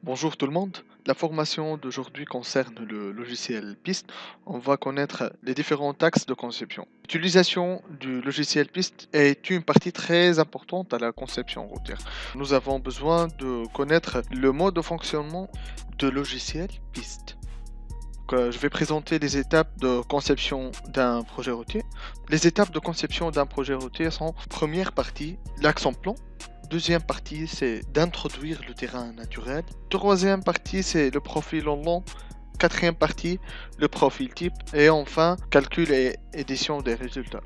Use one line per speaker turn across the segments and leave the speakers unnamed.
Bonjour tout le monde. La formation d'aujourd'hui concerne le logiciel PIST. On va connaître les différents axes de conception. L'utilisation du logiciel PIST est une partie très importante à la conception routière. Nous avons besoin de connaître le mode de fonctionnement de logiciel PIST. Je vais présenter les étapes de conception d'un projet routier. Les étapes de conception d'un projet routier sont: première partie, l'axe en plan. Deuxième partie, c'est d'introduire le terrain naturel. Troisième partie, c'est le profil en long. Quatrième partie, le profil type. Et enfin, calcul et édition des résultats.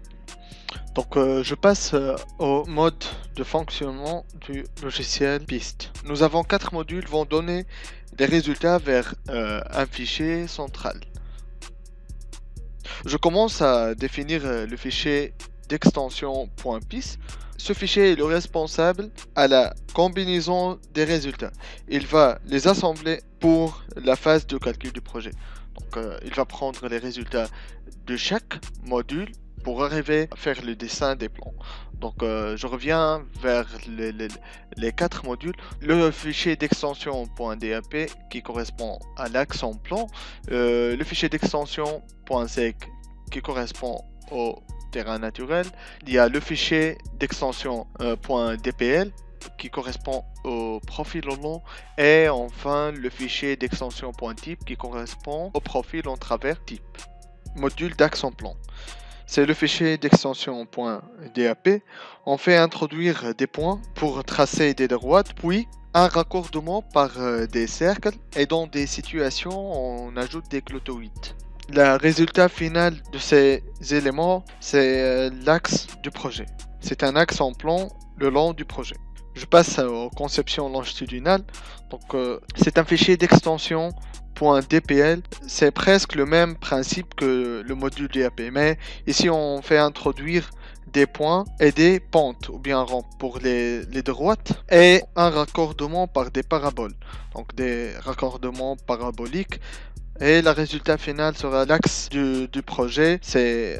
Je passe au mode de fonctionnement du logiciel PIST. Nous avons 4 modules qui vont donner des résultats vers un fichier central. Je commence à définir le fichier d'extension .pis. Ce fichier est le responsable à la combinaison des résultats. Il va les assembler pour la phase de calcul du projet. Il va prendre les résultats de chaque module pour arriver à faire le dessin des plans. Je reviens vers les 4 modules. Le fichier d'extension .dap qui correspond à l'axe en plan. Le fichier d'extension .sec qui correspond au terrain naturel. Il y a le fichier d'extension .dpl qui correspond au profil en long. Et enfin le fichier d'extension .type qui correspond au profil en travers type. Module d'axe en plan. C'est le fichier d'extension .dap. On fait introduire des points pour tracer des droites, puis un raccordement par des cercles, et dans des situations on ajoute des clotoïdes. Le résultat final de ces éléments, c'est l'axe du projet. C'est un axe en plan le long du projet. Je passe aux conceptions longitudinales. C'est un fichier d'extension .dpl. C'est presque le même principe que le module DAP, mais ici on fait introduire des points et des pentes ou bien rampes pour les droites et un raccordement par des paraboles. Donc des raccordements paraboliques. Et le résultat final sera l'axe du projet, c'est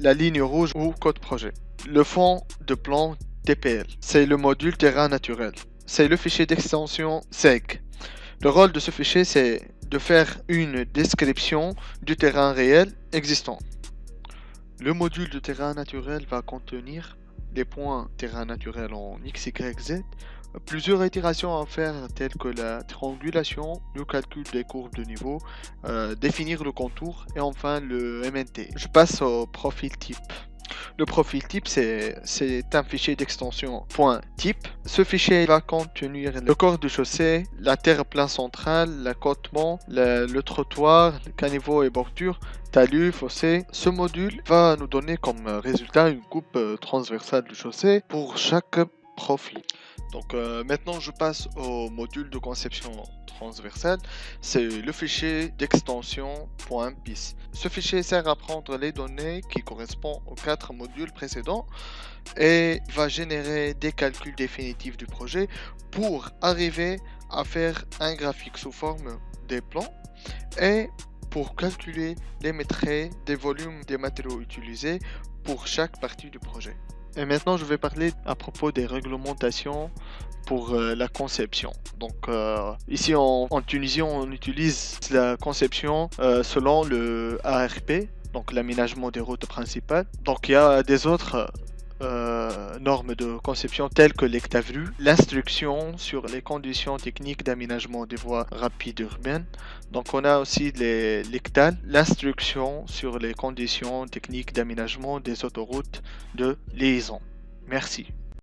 la ligne rouge ou code projet. Le fond de plan TPL, c'est le module terrain naturel. C'est le fichier d'extension SEG. Le rôle de ce fichier, c'est de faire une description du terrain réel existant. Le module de terrain naturel va contenir les points terrain naturel en X, Y, Z. Plusieurs itérations à faire telles que la triangulation, le calcul des courbes de niveau, définir le contour et enfin le MNT. Je passe au profil type. Le profil type, c'est un fichier d'extension .type. Ce fichier va contenir le corps de chaussée, la terre-plein central, l'accotement, le trottoir, le caniveau et bordure, talus, fossé. Ce module va nous donner comme résultat une coupe transversale de chaussée pour chaque profil. Maintenant je passe au module de conception transversale. C'est le fichier d'extension .pis. Ce fichier sert à prendre les données qui correspondent aux 4 modules précédents et va générer des calculs définitifs du projet pour arriver à faire un graphique sous forme des plans et pour calculer les maîtrises des volumes des matériaux utilisés pour chaque partie du projet. Et maintenant, je vais parler à propos des réglementations pour la conception. Ici en Tunisie, on utilise la conception selon le ARP, donc l'aménagement des routes principales. Il y a des autres normes de conception telles que l'ECTAVRU, l'instruction sur les conditions techniques d'aménagement des voies rapides urbaines. On a aussi l'ECTAL, l'instruction sur les conditions techniques d'aménagement des autoroutes de liaison. Merci.